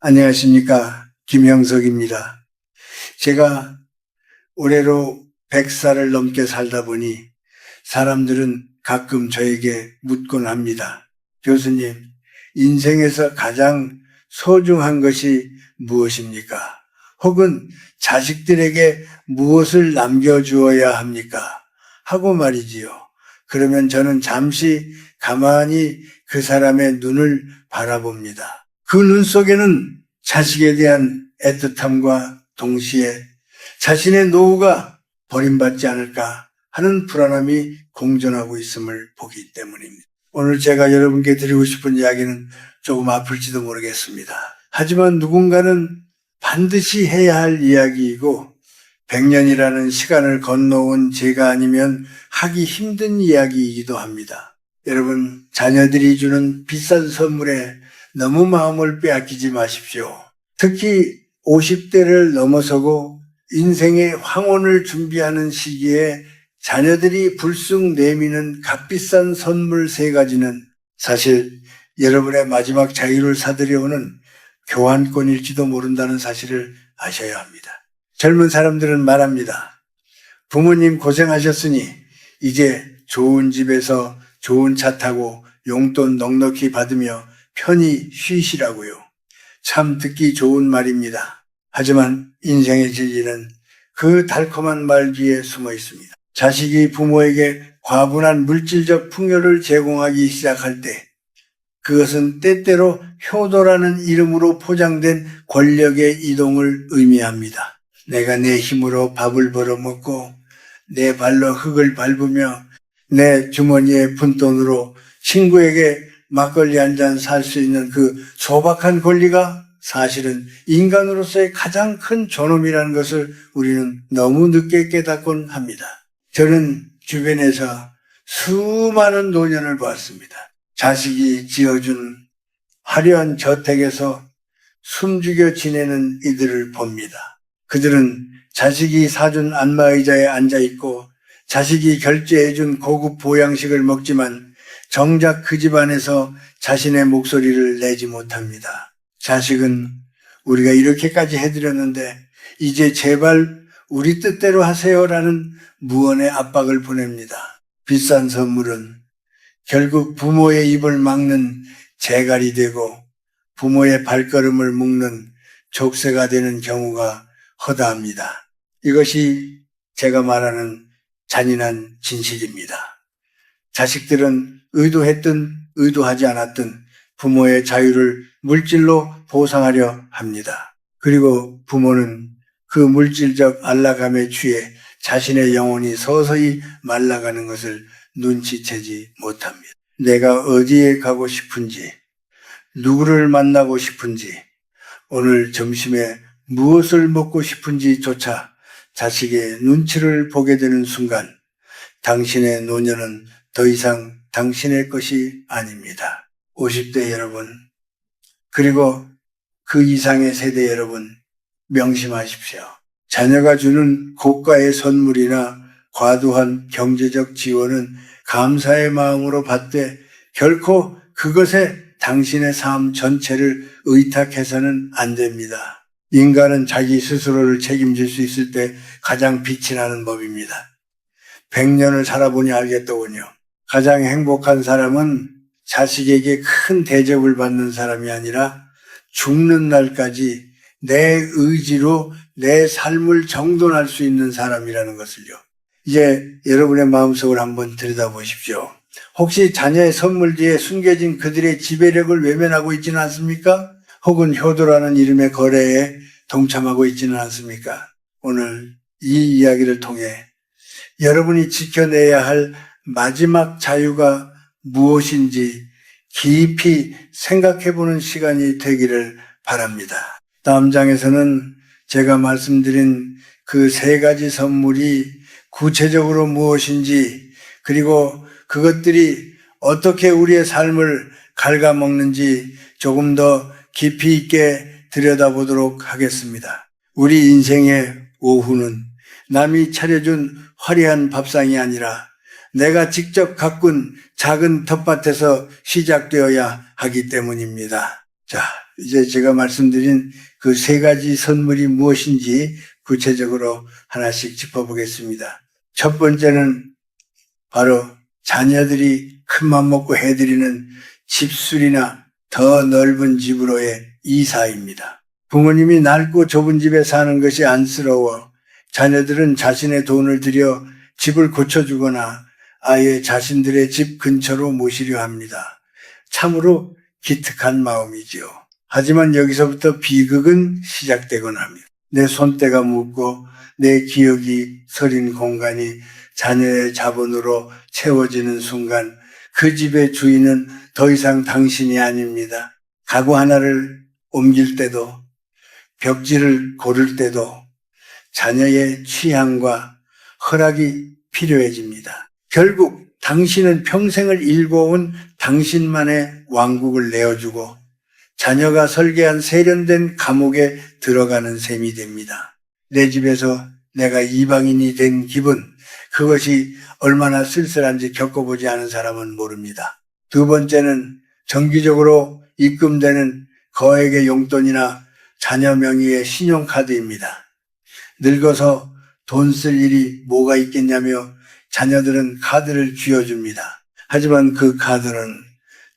안녕하십니까. 김형석입니다. 제가 올해로 100살을 넘게 살다 보니 사람들은 가끔 저에게 묻곤 합니다. 교수님, 인생에서 가장 소중한 것이 무엇입니까? 혹은 자식들에게 무엇을 남겨주어야 합니까? 하고 말이지요. 그러면 저는 잠시 가만히 그 사람의 눈을 바라봅니다. 그 눈 속에는 자식에 대한 애틋함과 동시에 자신의 노후가 버림받지 않을까 하는 불안함이 공존하고 있음을 보기 때문입니다. 오늘 제가 여러분께 드리고 싶은 이야기는 조금 아플지도 모르겠습니다. 하지만 누군가는 반드시 해야 할 이야기이고 100년이라는 시간을 건너온 제가 아니면 하기 힘든 이야기이기도 합니다. 여러분, 자녀들이 주는 비싼 선물에 너무 마음을 빼앗기지 마십시오. 특히 50대를 넘어서고 인생의 황혼을 준비하는 시기에 자녀들이 불쑥 내미는 값비싼 선물 3가지는 사실 여러분의 마지막 자유를 사들여오는 교환권일지도 모른다는 사실을 아셔야 합니다. 젊은 사람들은 말합니다. 부모님 고생하셨으니 이제 좋은 집에서 좋은 차 타고 용돈 넉넉히 받으며 편히 쉬시라고요. 참 듣기 좋은 말입니다. 하지만 인생의 진리는 그 달콤한 말 뒤에 숨어 있습니다. 자식이 부모에게 과분한 물질적 풍요를 제공하기 시작할 때 그것은 때때로 효도라는 이름으로 포장된 권력의 이동을 의미합니다. 내가 내 힘으로 밥을 벌어먹고 내 발로 흙을 밟으며 내 주머니에 푼돈으로 친구에게 막걸리 한 잔 살 수 있는 그 소박한 권리가 사실은 인간으로서의 가장 큰 존엄이라는 것을 우리는 너무 늦게 깨닫곤 합니다. 저는 주변에서 수많은 노년을 보았습니다. 자식이 지어준 화려한 저택에서 숨죽여 지내는 이들을 봅니다. 그들은 자식이 사준 안마의자에 앉아있고 자식이 결제해준 고급 보양식을 먹지만 정작 그 집안에서 자신의 목소리를 내지 못합니다. 자식은 우리가 이렇게까지 해드렸는데 이제 제발 우리 뜻대로 하세요라는 무언의 압박을 보냅니다. 비싼 선물은 결국 부모의 입을 막는 재갈이 되고 부모의 발걸음을 묶는 족쇄가 되는 경우가 허다합니다. 이것이 제가 말하는 잔인한 진실입니다. 자식들은 의도했든 의도하지 않았든 부모의 자유를 물질로 보상하려 합니다. 그리고 부모는 그 물질적 안락함에 취해 자신의 영혼이 서서히 말라가는 것을 눈치채지 못합니다. 내가 어디에 가고 싶은지, 누구를 만나고 싶은지, 오늘 점심에 무엇을 먹고 싶은지조차 자식의 눈치를 보게 되는 순간 당신의 노년은 더 이상 당신의 것이 아닙니다. 50대 여러분, 그리고 그 이상의 세대 여러분, 명심하십시오. 자녀가 주는 고가의 선물이나 과도한 경제적 지원은 감사의 마음으로 받되 결코 그것에 당신의 삶 전체를 의탁해서는 안 됩니다. 인간은 자기 스스로를 책임질 수 있을 때 가장 빛이 나는 법입니다. 100년을 살아보니 알겠더군요. 가장 행복한 사람은 자식에게 큰 대접을 받는 사람이 아니라 죽는 날까지 내 의지로 내 삶을 정돈할 수 있는 사람이라는 것을요. 이제 여러분의 마음속을 한번 들여다보십시오. 혹시 자녀의 선물 뒤에 숨겨진 그들의 지배력을 외면하고 있지는 않습니까? 혹은 효도라는 이름의 거래에 동참하고 있지는 않습니까? 오늘 이 이야기를 통해 여러분이 지켜내야 할 마지막 자유가 무엇인지 깊이 생각해보는 시간이 되기를 바랍니다. 다음 장에서는 제가 말씀드린 그 3가지 선물이 구체적으로 무엇인지 그리고 그것들이 어떻게 우리의 삶을 갉아먹는지 조금 더 깊이 있게 들여다보도록 하겠습니다. 우리 인생의 오후는 남이 차려준 화려한 밥상이 아니라 내가 직접 가꾼 작은 텃밭에서 시작되어야 하기 때문입니다. 자, 이제 제가 말씀드린 그 세 가지 선물이 무엇인지 구체적으로 하나씩 짚어보겠습니다. 첫 번째는 바로 자녀들이 큰맘 먹고 해드리는 집수리나 더 넓은 집으로의 이사입니다. 부모님이 낡고 좁은 집에 사는 것이 안쓰러워 자녀들은 자신의 돈을 들여 집을 고쳐주거나 아예 자신들의 집 근처로 모시려 합니다. 참으로 기특한 마음이지요. 하지만 여기서부터 비극은 시작되곤 합니다. 내 손때가 묻고 내 기억이 서린 공간이 자녀의 자본으로 채워지는 순간 그 집의 주인은 더 이상 당신이 아닙니다. 가구 하나를 옮길 때도 벽지를 고를 때도 자녀의 취향과 허락이 필요해집니다. 결국 당신은 평생을 일궈온 당신만의 왕국을 내어주고 자녀가 설계한 세련된 감옥에 들어가는 셈이 됩니다. 내 집에서 내가 이방인이 된 기분, 그것이 얼마나 쓸쓸한지 겪어보지 않은 사람은 모릅니다. 두 번째는 정기적으로 입금되는 거액의 용돈이나 자녀 명의의 신용카드입니다. 늙어서 돈 쓸 일이 뭐가 있겠냐며 자녀들은 카드를 쥐어줍니다. 하지만 그 카드는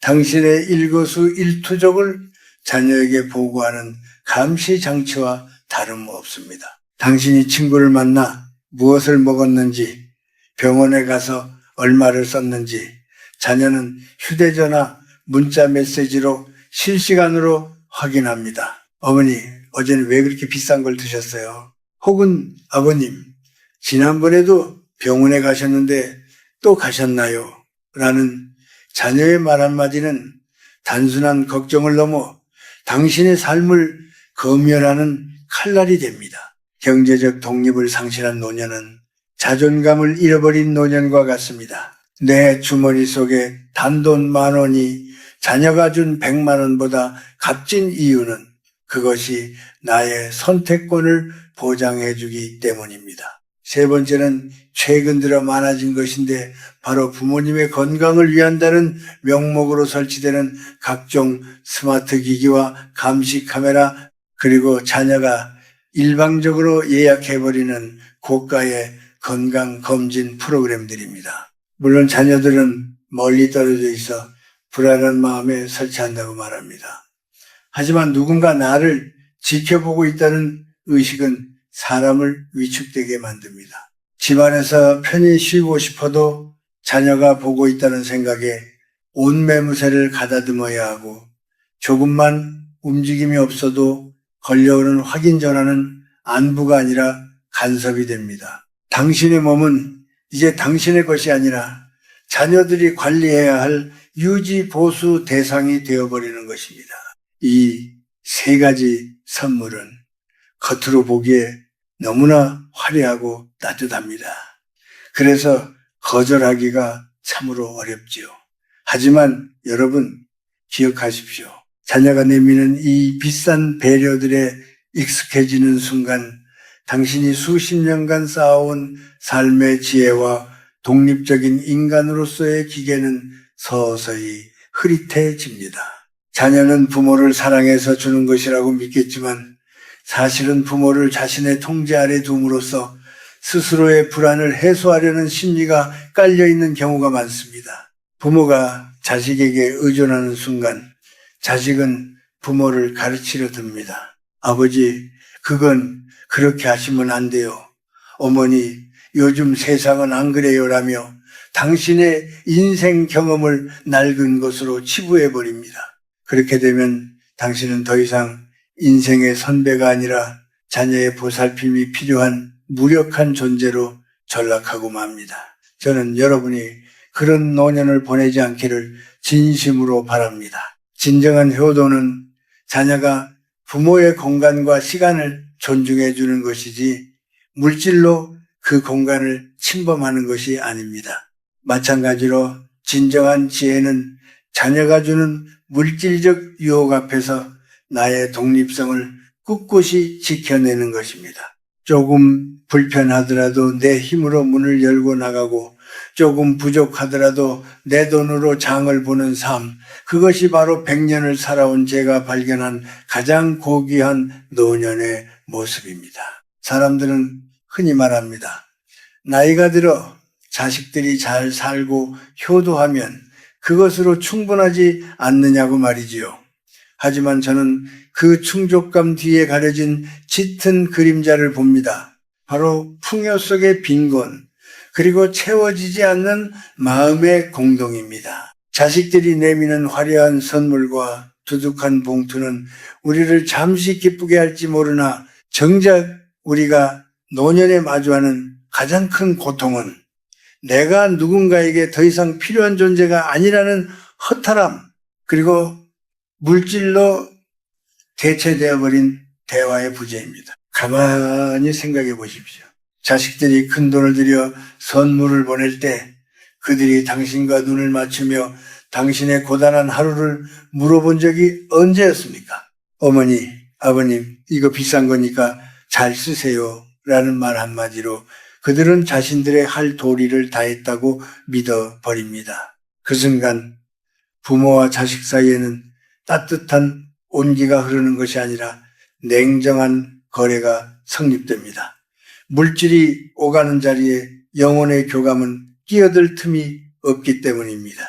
당신의 일거수일투족을 자녀에게 보고하는 감시 장치와 다름없습니다. 당신이 친구를 만나 무엇을 먹었는지, 병원에 가서 얼마를 썼는지 자녀는 휴대전화, 문자 메시지로 실시간으로 확인합니다. 어머니, 어제는 왜 그렇게 비싼 걸 드셨어요? 혹은 아버님, 지난번에도 병원에 가셨는데 또 가셨나요? 라는 자녀의 말 한마디는 단순한 걱정을 넘어 당신의 삶을 검열하는 칼날이 됩니다. 경제적 독립을 상실한 노년은 자존감을 잃어버린 노년과 같습니다. 내 주머니 속에 단돈 10,000원이 자녀가 준 100만 원보다 값진 이유는 그것이 나의 선택권을 보장해 주기 때문입니다. 세 번째는 최근 들어 많아진 것인데 바로 부모님의 건강을 위한다는 명목으로 설치되는 각종 스마트 기기와 감시 카메라, 그리고 자녀가 일방적으로 예약해버리는 고가의 건강검진 프로그램들입니다. 물론 자녀들은 멀리 떨어져 있어 불안한 마음에 설치한다고 말합니다. 하지만 누군가 나를 지켜보고 있다는 의식은 사람을 위축되게 만듭니다. 집안에서 편히 쉬고 싶어도 자녀가 보고 있다는 생각에 온 매무새를 가다듬어야 하고 조금만 움직임이 없어도 걸려오는 확인 전화는 안부가 아니라 간섭이 됩니다. 당신의 몸은 이제 당신의 것이 아니라 자녀들이 관리해야 할 유지 보수 대상이 되어버리는 것입니다. 이 세 가지 선물은 겉으로 보기에 너무나 화려하고 따뜻합니다. 그래서 거절하기가 참으로 어렵지요. 하지만 여러분 기억하십시오. 자녀가 내미는 이 비싼 배려들에 익숙해지는 순간 당신이 수십 년간 쌓아온 삶의 지혜와 독립적인 인간으로서의 기계는 서서히 흐릿해집니다. 자녀는 부모를 사랑해서 주는 것이라고 믿겠지만 사실은 부모를 자신의 통제 아래 둠으로써 스스로의 불안을 해소하려는 심리가 깔려있는 경우가 많습니다. 부모가 자식에게 의존하는 순간 자식은 부모를 가르치려 듭니다. 아버지, 그건 그렇게 하시면 안 돼요. 어머니, 요즘 세상은 안 그래요 라며 당신의 인생 경험을 낡은 것으로 치부해버립니다. 그렇게 되면 당신은 더 이상 인생의 선배가 아니라 자녀의 보살핌이 필요한 무력한 존재로 전락하고 맙니다. 저는 여러분이 그런 노년을 보내지 않기를 진심으로 바랍니다. 진정한 효도는 자녀가 부모의 공간과 시간을 존중해 주는 것이지 물질로 그 공간을 침범하는 것이 아닙니다. 마찬가지로 진정한 지혜는 자녀가 주는 물질적 유혹 앞에서 나의 독립성을 꿋꿋이 지켜내는 것입니다. 조금 불편하더라도 내 힘으로 문을 열고 나가고 조금 부족하더라도 내 돈으로 장을 보는 삶, 그것이 바로 100년을 살아온 제가 발견한 가장 고귀한 노년의 모습입니다. 사람들은 흔히 말합니다. 나이가 들어 자식들이 잘 살고 효도하면 그것으로 충분하지 않느냐고 말이지요. 하지만 저는 그 충족감 뒤에 가려진 짙은 그림자를 봅니다. 바로 풍요 속의 빈곤, 그리고 채워지지 않는 마음의 공동입니다. 자식들이 내미는 화려한 선물과 두둑한 봉투는 우리를 잠시 기쁘게 할지 모르나 정작 우리가 노년에 마주하는 가장 큰 고통은 내가 누군가에게 더 이상 필요한 존재가 아니라는 허탈함, 그리고 물질로 대체되어 버린 대화의 부재입니다. 가만히 생각해 보십시오. 자식들이 큰 돈을 들여 선물을 보낼 때 그들이 당신과 눈을 맞추며 당신의 고단한 하루를 물어본 적이 언제였습니까? 어머니, 아버님, 이거 비싼 거니까 잘 쓰세요 라는 말 한마디로 그들은 자신들의 할 도리를 다했다고 믿어버립니다. 그 순간 부모와 자식 사이에는 따뜻한 온기가 흐르는 것이 아니라 냉정한 거래가 성립됩니다. 물질이 오가는 자리에 영혼의 교감은 끼어들 틈이 없기 때문입니다.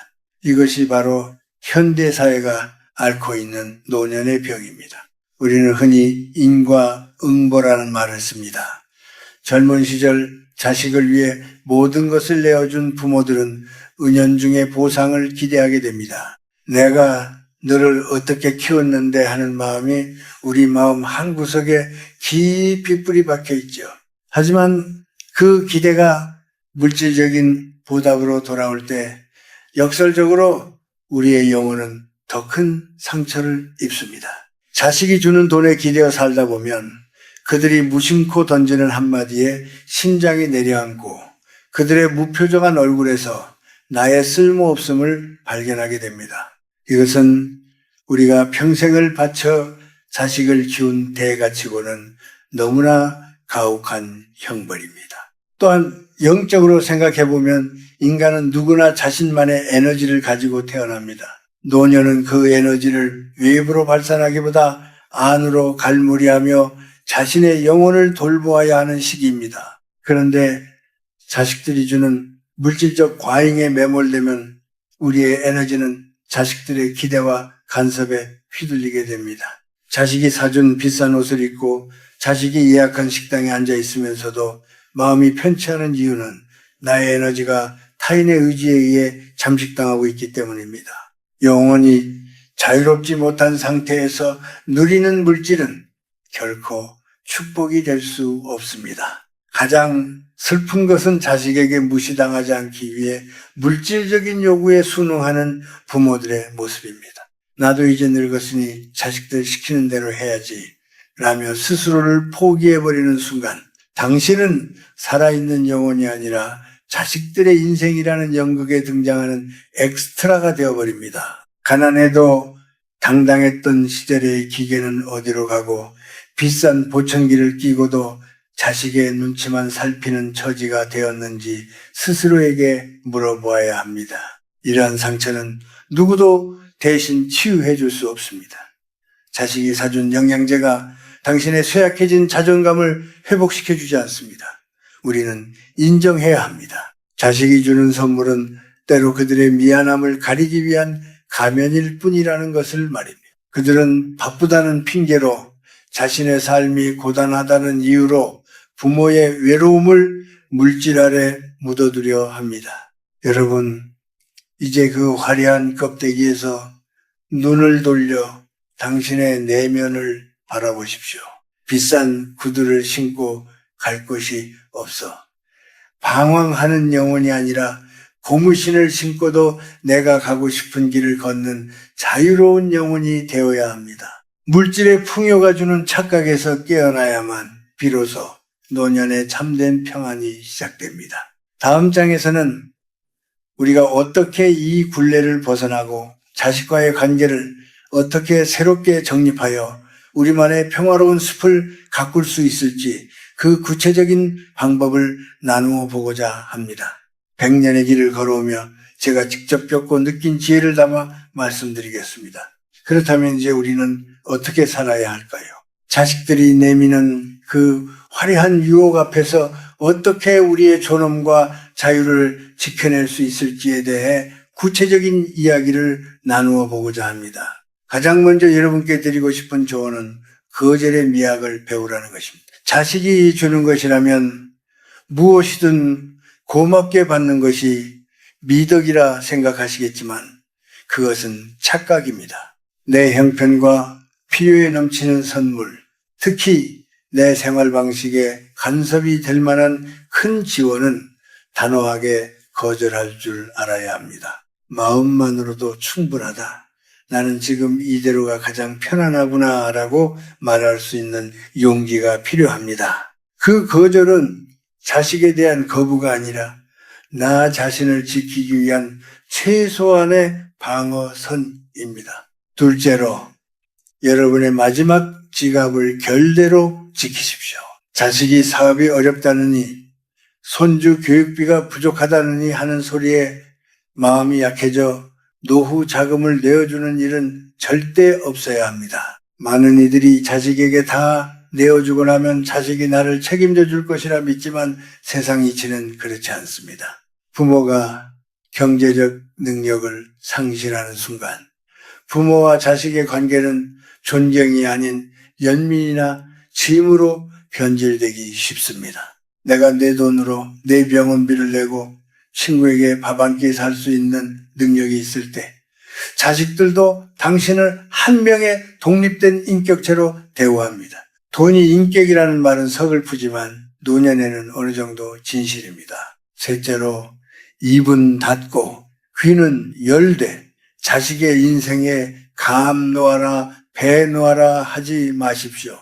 이것이 바로 현대사회가 앓고 있는 노년의 병입니다. 우리는 흔히 인과응보라는 말을 씁니다. 젊은 시절 자식을 위해 모든 것을 내어준 부모들은 은연중에 보상을 기대하게 됩니다. 내가 너를 어떻게 키웠는데 하는 마음이 우리 마음 한구석에 깊이 뿌리 박혀 있죠. 하지만 그 기대가 물질적인 보답으로 돌아올 때 역설적으로 우리의 영혼은 더 큰 상처를 입습니다. 자식이 주는 돈에 기대어 살다 보면 그들이 무심코 던지는 한마디에 심장이 내려앉고 그들의 무표정한 얼굴에서 나의 쓸모없음을 발견하게 됩니다. 이것은 우리가 평생을 바쳐 자식을 키운 대가치고는 너무나 가혹한 형벌입니다. 또한 영적으로 생각해 보면 인간은 누구나 자신만의 에너지를 가지고 태어납니다. 노년은 그 에너지를 외부로 발산하기보다 안으로 갈무리하며 자신의 영혼을 돌보아야 하는 시기입니다. 그런데 자식들이 주는 물질적 과잉에 매몰되면 우리의 에너지는 자식들의 기대와 간섭에 휘둘리게 됩니다. 자식이 사준 비싼 옷을 입고 자식이 예약한 식당에 앉아 있으면서도 마음이 편치 않은 이유는 나의 에너지가 타인의 의지에 의해 잠식당하고 있기 때문입니다. 영원히 자유롭지 못한 상태에서 누리는 물질은 결코 축복이 될 수 없습니다. 가장 슬픈 것은 자식에게 무시당하지 않기 위해 물질적인 요구에 순응하는 부모들의 모습입니다. 나도 이제 늙었으니 자식들 시키는 대로 해야지 라며 스스로를 포기해버리는 순간 당신은 살아있는 영혼이 아니라 자식들의 인생이라는 연극에 등장하는 엑스트라가 되어버립니다. 가난해도 당당했던 시절의 기계는 어디로 가고 비싼 보청기를 끼고도 자식의 눈치만 살피는 처지가 되었는지 스스로에게 물어보아야 합니다. 이러한 상처는 누구도 대신 치유해 줄 수 없습니다. 자식이 사준 영양제가 당신의 쇠약해진 자존감을 회복시켜 주지 않습니다. 우리는 인정해야 합니다. 자식이 주는 선물은 때로 그들의 미안함을 가리기 위한 가면일 뿐이라는 것을 말입니다. 그들은 바쁘다는 핑계로 자신의 삶이 고단하다는 이유로 부모의 외로움을 물질 아래 묻어두려 합니다. 여러분, 이제 그 화려한 껍데기에서 눈을 돌려 당신의 내면을 바라보십시오. 비싼 구두를 신고 갈 곳이 없어 방황하는 영혼이 아니라 고무신을 신고도 내가 가고 싶은 길을 걷는 자유로운 영혼이 되어야 합니다. 물질의 풍요가 주는 착각에서 깨어나야만 비로소 노년의 참된 평안이 시작됩니다. 다음 장에서는 우리가 어떻게 이 굴레를 벗어나고 자식과의 관계를 어떻게 새롭게 정립하여 우리만의 평화로운 숲을 가꿀 수 있을지 그 구체적인 방법을 나누어 보고자 합니다. 100년의 길을 걸어오며 제가 직접 겪고 느낀 지혜를 담아 말씀드리겠습니다. 그렇다면 이제 우리는 어떻게 살아야 할까요? 자식들이 내미는 그 화려한 유혹 앞에서 어떻게 우리의 존엄과 자유를 지켜낼 수 있을지에 대해 구체적인 이야기를 나누어 보고자 합니다. 가장 먼저 여러분께 드리고 싶은 조언은 거절의 미학을 배우라는 것입니다. 자식이 주는 것이라면 무엇이든 고맙게 받는 것이 미덕이라 생각하시겠지만 그것은 착각입니다. 내 형편과 필요에 넘치는 선물, 특히 내 생활 방식에 간섭이 될 만한 큰 지원은 단호하게 거절할 줄 알아야 합니다. 마음만으로도 충분하다. 나는 지금 이대로가 가장 편안하구나 라고 말할 수 있는 용기가 필요합니다. 그 거절은 자식에 대한 거부가 아니라 나 자신을 지키기 위한 최소한의 방어선입니다. 둘째로, 여러분의 마지막 지갑을 결대로 지키십시오. 자식이 사업이 어렵다느니, 손주 교육비가 부족하다느니 하는 소리에 마음이 약해져 노후 자금을 내어주는 일은 절대 없어야 합니다. 많은 이들이 자식에게 다 내어주고 나면 자식이 나를 책임져 줄 것이라 믿지만 세상 이치는 그렇지 않습니다. 부모가 경제적 능력을 상실하는 순간 부모와 자식의 관계는 존경이 아닌 연민이나 짐으로 변질되기 쉽습니다. 내가 내 돈으로 내 병원비를 내고 친구에게 밥 한 끼 살 수 있는 능력이 있을 때 자식들도 당신을 한 명의 독립된 인격체로 대우합니다. 돈이 인격이라는 말은 서글프지만 노년에는 어느 정도 진실입니다. 셋째로, 입은 닫고 귀는 열되 자식의 인생에 감 놓아라 배 놓아라 하지 마십시오.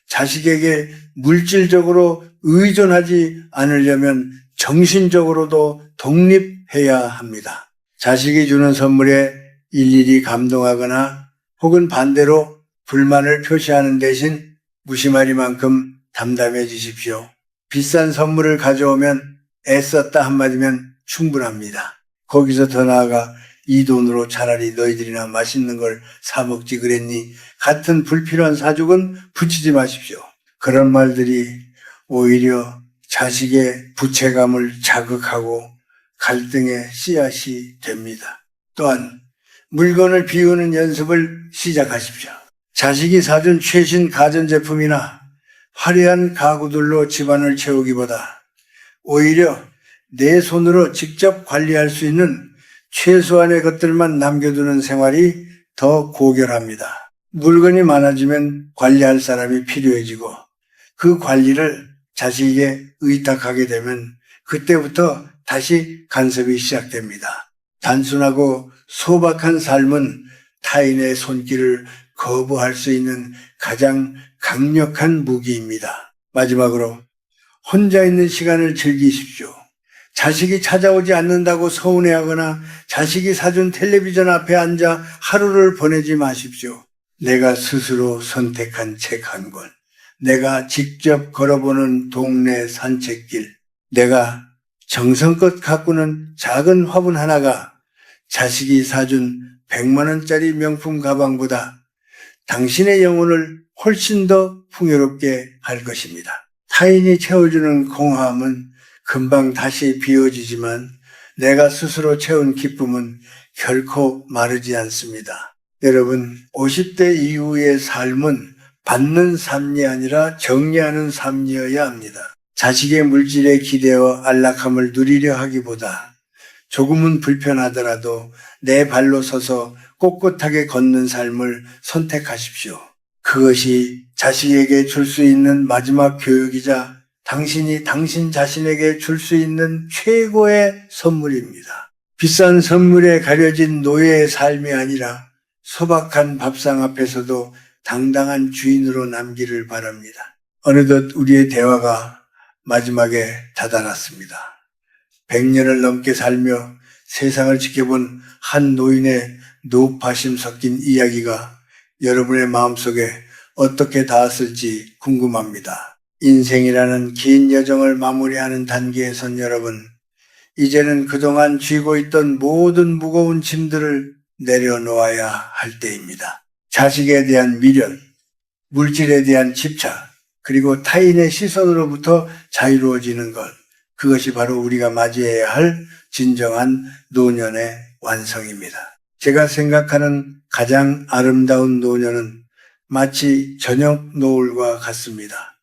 자식에게 물질적으로 의존하지 않으려면 정신적으로도 독립해야 합니다. 자식이 주는 선물에 일일이 감동하거나 혹은 반대로 불만을 표시하는 대신 무심하리만큼 담담해지십시오. 비싼 선물을 가져오면 애썼다 한마디면 충분합니다. 거기서 더 나아가 이 돈으로 차라리 너희들이나 맛있는 걸 사 먹지 그랬니? 같은 불필요한 사족은 붙이지 마십시오. 그런 말들이 오히려 자식의 부채감을 자극하고 갈등의 씨앗이 됩니다. 또한 물건을 비우는 연습을 시작하십시오. 자식이 사준 최신 가전제품이나 화려한 가구들로 집안을 채우기보다 오히려 내 손으로 직접 관리할 수 있는 최소한의 것들만 남겨두는 생활이 더 고결합니다. 물건이 많아지면 관리할 사람이 필요해지고 그 관리를 자식에게 의탁하게 되면 그때부터 다시 간섭이 시작됩니다. 단순하고 소박한 삶은 타인의 손길을 거부할 수 있는 가장 강력한 무기입니다. 마지막으로 혼자 있는 시간을 즐기십시오. 자식이 찾아오지 않는다고 서운해하거나 자식이 사준 텔레비전 앞에 앉아 하루를 보내지 마십시오. 내가 스스로 선택한 책 한 권, 내가 직접 걸어보는 동네 산책길, 내가 정성껏 가꾸는 작은 화분 하나가 자식이 사준 100만 원짜리 명품 가방보다 당신의 영혼을 훨씬 더 풍요롭게 할 것입니다. 타인이 채워주는 공허함은 금방 다시 비워지지만 내가 스스로 채운 기쁨은 결코 마르지 않습니다. 여러분, 50대 이후의 삶은 받는 삶이 아니라 정리하는 삶이어야 합니다. 자식의 물질에 기대어 안락함을 누리려 하기보다 조금은 불편하더라도 내 발로 서서 꼿꼿하게 걷는 삶을 선택하십시오. 그것이 자식에게 줄 수 있는 마지막 교육이자 당신이 당신 자신에게 줄 수 있는 최고의 선물입니다. 비싼 선물에 가려진 노예의 삶이 아니라 소박한 밥상 앞에서도 당당한 주인으로 남기를 바랍니다. 어느덧 우리의 대화가 마지막에 다다랐습니다. 100년을 넘게 살며 세상을 지켜본 한 노인의 노파심 섞인 이야기가 여러분의 마음속에 어떻게 닿았을지 궁금합니다. 인생이라는 긴 여정을 마무리하는 단계에선 여러분, 이제는 그동안 쥐고 있던 모든 무거운 짐들을 내려놓아야 할 때입니다. 자식에 대한 미련, 물질에 대한 집착, 그리고 타인의 시선으로부터 자유로워지는 것, 그것이 바로 우리가 맞이해야 할 진정한 노년의 완성입니다. 제가 생각하는 가장 아름다운 노년은 마치 저녁 노을과 같습니다.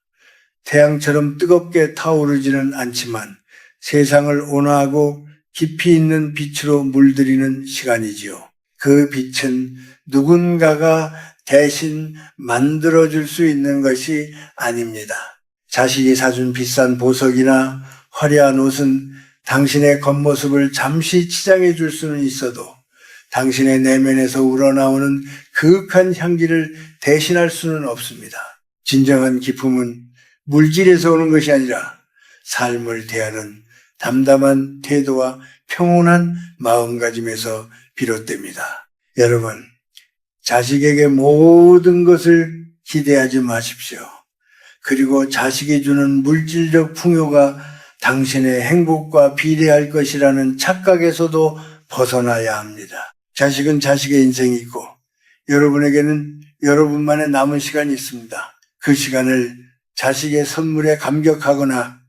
태양처럼 뜨겁게 타오르지는 않지만 세상을 온화하고 깊이 있는 빛으로 물들이는 시간이지요. 그 빛은 누군가가 대신 만들어줄 수 있는 것이 아닙니다. 자식이 사준 비싼 보석이나 화려한 옷은 당신의 겉모습을 잠시 치장해 줄 수는 있어도 당신의 내면에서 우러나오는 그윽한 향기를 대신할 수는 없습니다. 진정한 기쁨은 물질에서 오는 것이 아니라 삶을 대하는 담담한 태도와 평온한 마음가짐에서 비롯됩니다. 여러분, 자식에게 모든 것을 기대하지 마십시오. 그리고 자식이 주는 물질적 풍요가 당신의 행복과 비례할 것이라는 착각에서도 벗어나야 합니다. 자식은 자식의 인생이 있고 여러분에게는 여러분만의 남은 시간이 있습니다. 그 시간을 자식의 선물에 감격하거나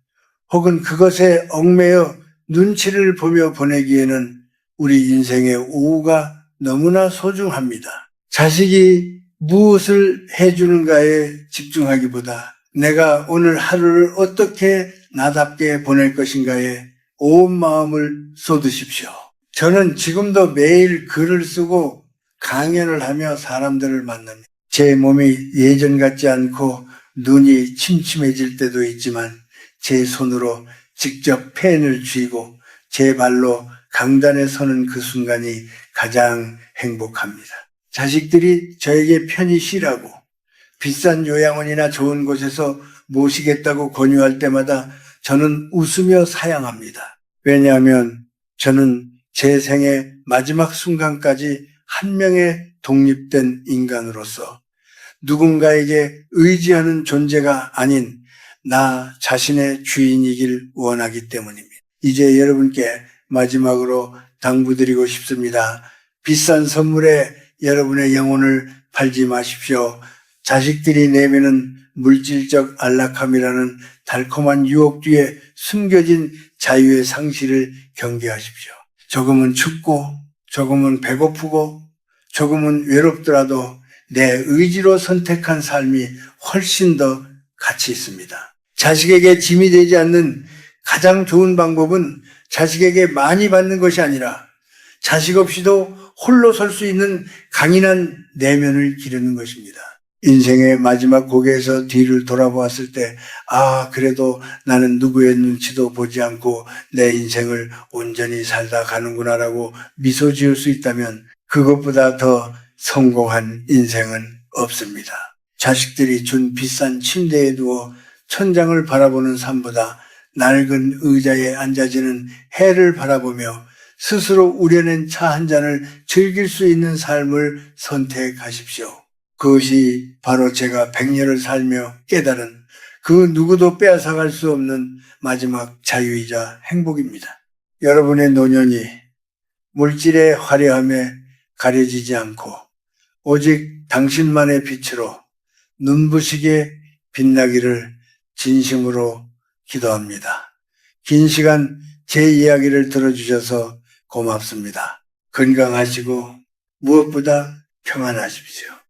혹은 그것에 얽매여 눈치를 보며 보내기에는 우리 인생의 오후가 너무나 소중합니다. 자식이 무엇을 해주는가에 집중하기보다 내가 오늘 하루를 어떻게 나답게 보낼 것인가에 온 마음을 쏟으십시오. 저는 지금도 매일 글을 쓰고 강연을 하며 사람들을 만납니다. 제 몸이 예전 같지 않고 눈이 침침해질 때도 있지만 제 손으로 직접 펜을 쥐고 제 발로 강단에 서는 그 순간이 가장 행복합니다. 자식들이 저에게 편히 쉬라고 비싼 요양원이나 좋은 곳에서 모시겠다고 권유할 때마다 저는 웃으며 사양합니다. 왜냐하면 저는 제 생의 마지막 순간까지 한 명의 독립된 인간으로서 누군가에게 의지하는 존재가 아닌 나 자신의 주인이길 원하기 때문입니다. 이제 여러분께 마지막으로 당부드리고 싶습니다. 비싼 선물에 여러분의 영혼을 팔지 마십시오. 자식들이 내미는 물질적 안락함이라는 달콤한 유혹 뒤에 숨겨진 자유의 상실을 경계하십시오. 조금은 춥고 조금은 배고프고 조금은 외롭더라도 내 의지로 선택한 삶이 훨씬 더 가치 있습니다. 자식에게 짐이 되지 않는 가장 좋은 방법은 자식에게 많이 받는 것이 아니라 자식 없이도 홀로 설 수 있는 강인한 내면을 기르는 것입니다. 인생의 마지막 고개에서 뒤를 돌아보았을 때, 그래도 나는 누구의 눈치도 보지 않고 내 인생을 온전히 살다 가는구나라고 미소 지을 수 있다면 그것보다 더 성공한 인생은 없습니다. 자식들이 준 비싼 침대에 누워 천장을 바라보는 삶보다 낡은 의자에 앉아지는 해를 바라보며 스스로 우려낸 차 한 잔을 즐길 수 있는 삶을 선택하십시오. 그것이 바로 제가 100년을 살며 깨달은 그 누구도 빼앗아갈 수 없는 마지막 자유이자 행복입니다. 여러분의 노년이 물질의 화려함에 가려지지 않고 오직 당신만의 빛으로 눈부시게 빛나기를 진심으로 기도합니다. 긴 시간 제 이야기를 들어주셔서 고맙습니다. 건강하시고 무엇보다 평안하십시오.